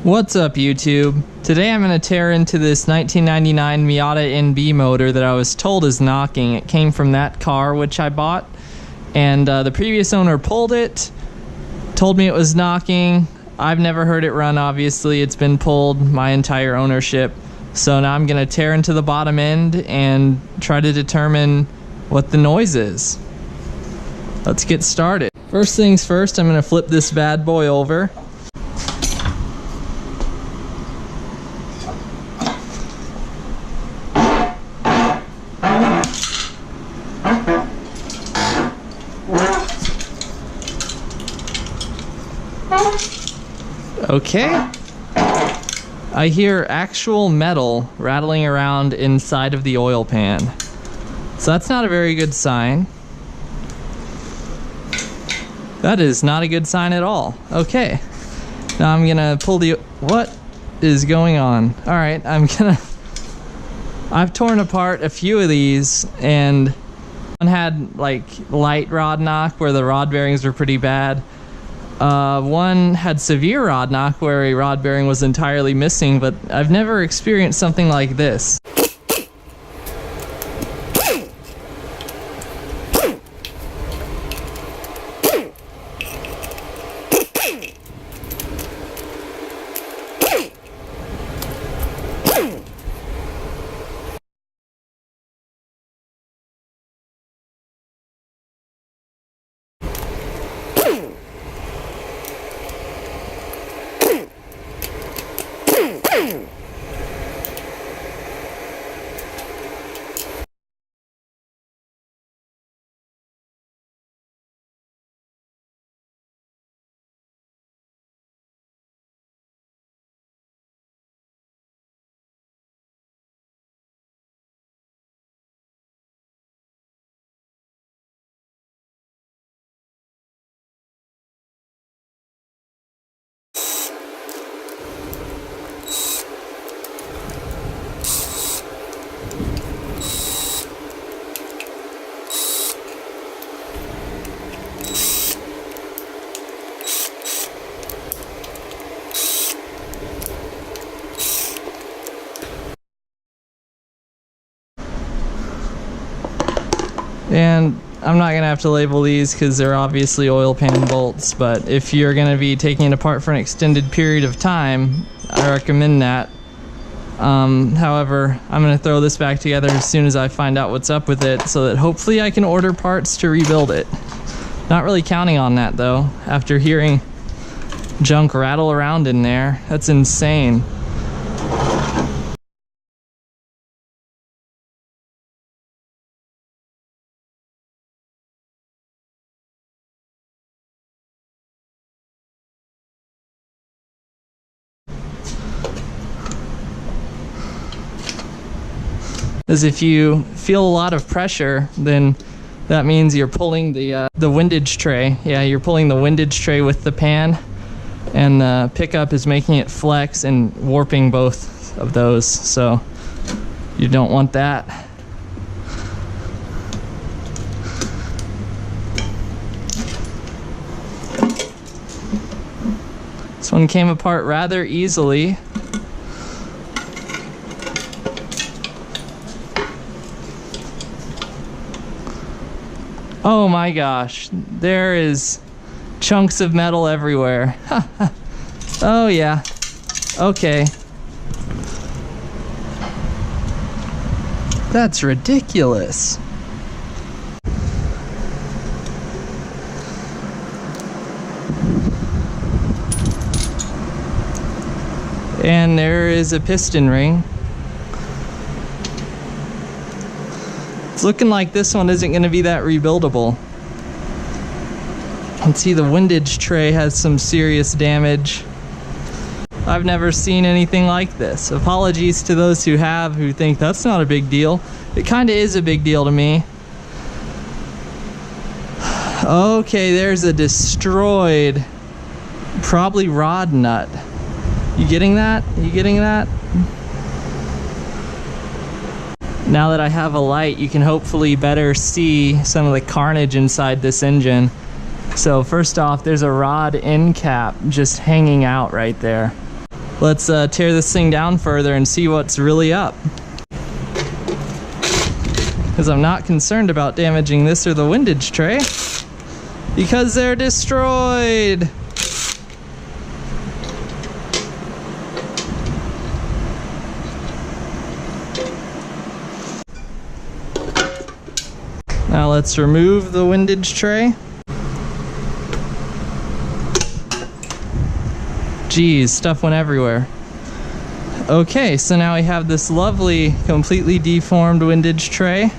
What's up, YouTube? Today I'm going to tear into this 1999 Miata NB motor that I was told is knocking. It came from that car which I bought, and the previous owner pulled it, told me it was knocking. I've never heard it run, obviously. It's been pulled my entire ownership. So now I'm going to tear into the bottom end and try to determine what the noise is. Let's get started. First things first, I'm going to flip this bad boy over. Okay, I hear actual metal rattling around inside of the oil pan. So that's not a very good sign. That is not a good sign at all. Okay, now I'm gonna pull the... What is going on? Alright, I've torn apart a few of these, and one had like light rod knock where the rod bearings were pretty bad. One had severe rod knock where a rod bearing was entirely missing, but I've never experienced something like this. And I'm not gonna have to label these because they're obviously oil pan bolts, but if you're gonna be taking it apart for an extended period of time, I recommend that. However, I'm gonna throw this back together as soon as I find out what's up with it, so that hopefully I can order parts to rebuild it. Not really counting on that though, after hearing junk rattle around in there. That's insane. As if you feel a lot of pressure, then that means you're pulling the windage tray. Yeah, you're pulling the windage tray with the pan, and the pickup is making it flex and warping both of those, so you don't want that. This one came apart rather easily. Oh my gosh, there is chunks of metal everywhere. Oh yeah, okay. That's ridiculous. And there is a piston ring. It's looking like this one isn't going to be that rebuildable. You can see the windage tray has some serious damage. I've never seen anything like this. Apologies to those who have, who think that's not a big deal. It kind of is a big deal to me. Okay, there's a destroyed, probably rod nut. You getting that? You getting that? Now that I have a light, you can hopefully better see some of the carnage inside this engine. So first off, there's a rod end cap just hanging out right there. Let's tear this thing down further and see what's really up. Because I'm not concerned about damaging this or the windage tray, because they're destroyed. Now let's remove the windage tray. Geez, stuff went everywhere. Okay, so now we have this lovely, completely deformed windage tray.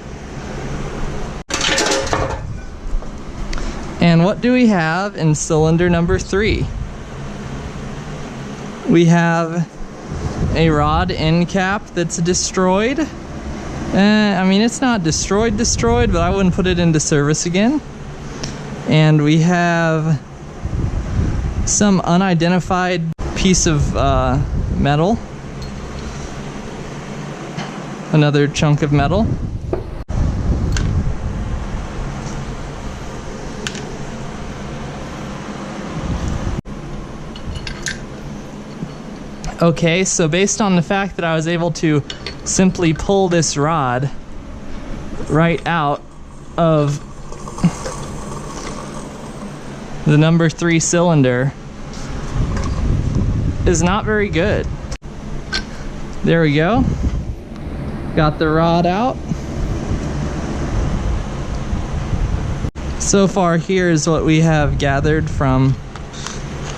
And what do we have in cylinder number 3? We have a rod end cap that's destroyed. I mean, it's not destroyed, but I wouldn't put it into service again. And we have some unidentified piece of metal. Another chunk of metal. Okay, so based on the fact that I was able to simply pull this rod right out of the number 3 cylinder, is not very good. There we go. Got the rod out. So far, here is what we have gathered from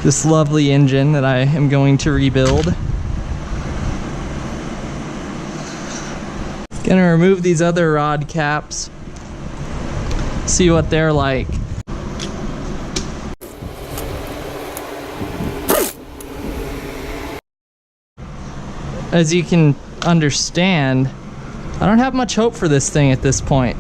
this lovely engine that I am going to rebuild. Gonna remove these other rod caps, see what they're like. As you can understand, I don't have much hope for this thing at this point.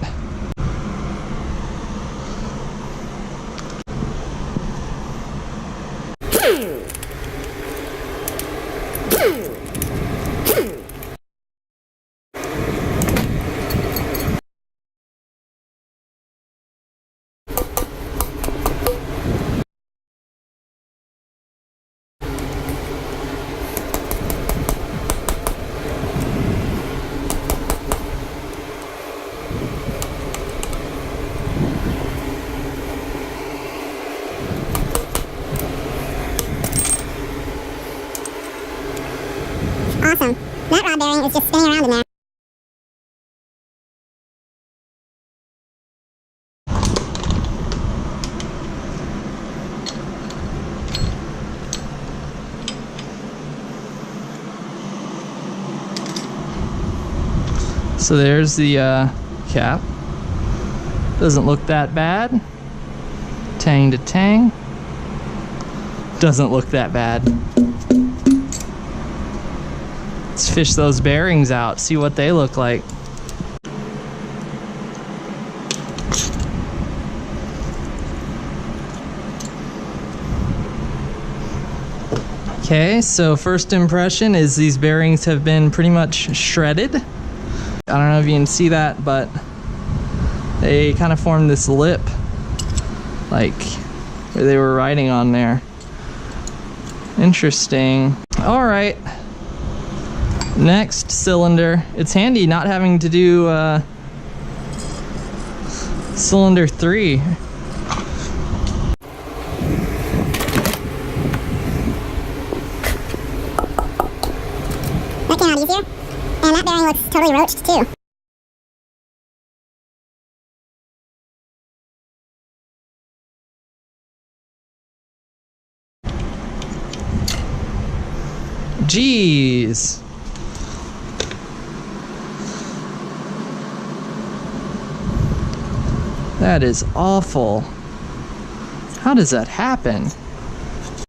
Awesome. That rod bearing is just spinning around in there. So there's the cap. Doesn't look that bad. Tang to tang. Doesn't look that bad. Let's fish those bearings out, see what they look like. Okay, so first impression is these bearings have been pretty much shredded. I don't know if you can see that, but they kind of formed this lip, like where they were riding on there. Interesting. All right. Next cylinder. It's handy not having to do cylinder 3. That came out easier. And that bearing looks totally roached too. Jeez. That is awful. How does that happen?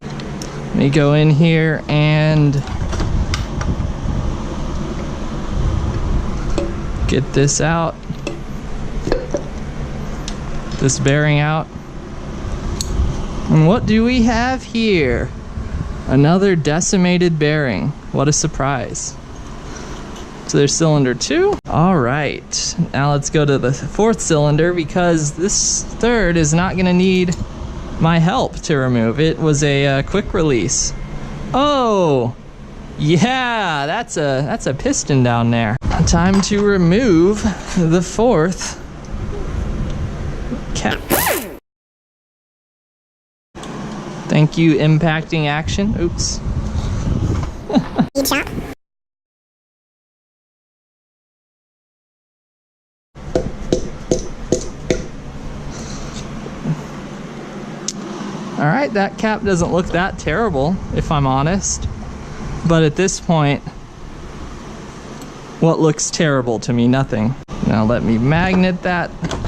Let me go in here and get this out. This bearing out. And what do we have here? Another decimated bearing. What a surprise. So there's cylinder 2. All right, now let's go to the 4th cylinder, because this 3rd is not gonna need my help to remove. It was a quick release. Oh, Yeah, that's a piston down there. Time to remove the fourth cap. Thank you, impacting action. Oops. Good shot. All right, that cap doesn't look that terrible, if I'm honest. But at this point, what looks terrible to me? Nothing. Now let me magnet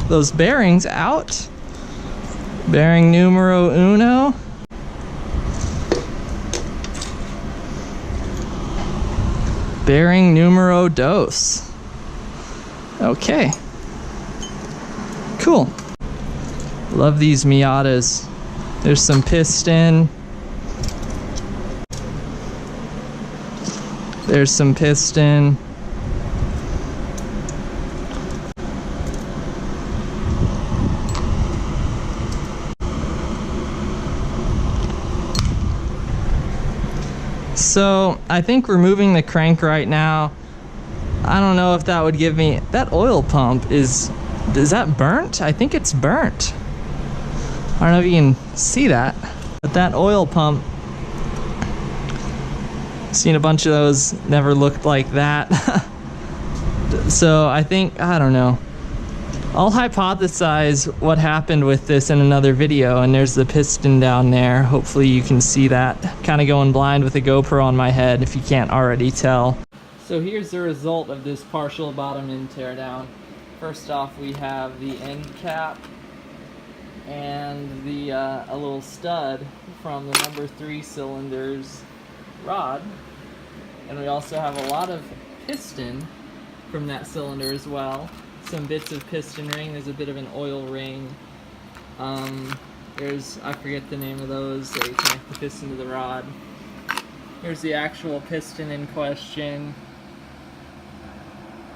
those bearings out. Bearing numero uno. Bearing numero dos. Okay. Cool. Love these Miatas. There's some piston. There's some piston. So I think removing the crank right now, I don't know if that would give me, that oil pump is that burnt? I think it's burnt. I don't know if you can see that, but that oil pump, seen a bunch of those, never looked like that. So I think, I don't know. I'll hypothesize what happened with this in another video, and there's the piston down there. Hopefully you can see that. Kind of going blind with a GoPro on my head if you can't already tell. So here's the result of this partial bottom end teardown. First off, we have the end cap and the a little stud from the number 3 cylinder's rod, and we also have a lot of piston from that cylinder as well. Some bits of piston ring. There's a bit of an oil ring. There's, I forget the name of those, that you connect the piston to the rod. Here's the actual piston in question.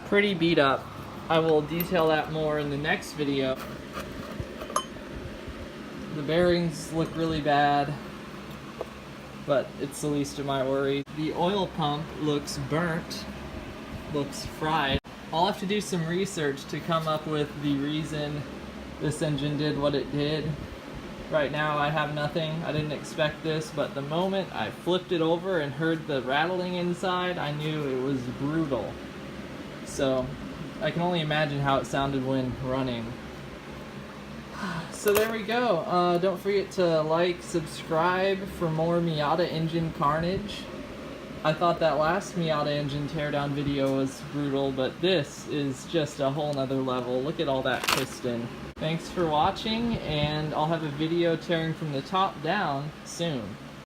Pretty beat up. I will detail that more in the next video. The bearings look really bad, but it's the least of my worry. The oil pump looks burnt, looks fried. I'll have to do some research to come up with the reason this engine did what it did. Right now I have nothing. I didn't expect this, but the moment I flipped it over and heard the rattling inside, I knew it was brutal. So I can only imagine how it sounded when running. So there we go. Don't forget to like, subscribe for more Miata engine carnage. I thought that last Miata engine teardown video was brutal, but this is just a whole nother level. Look at all that piston. Thanks for watching, and I'll have a video tearing from the top down soon.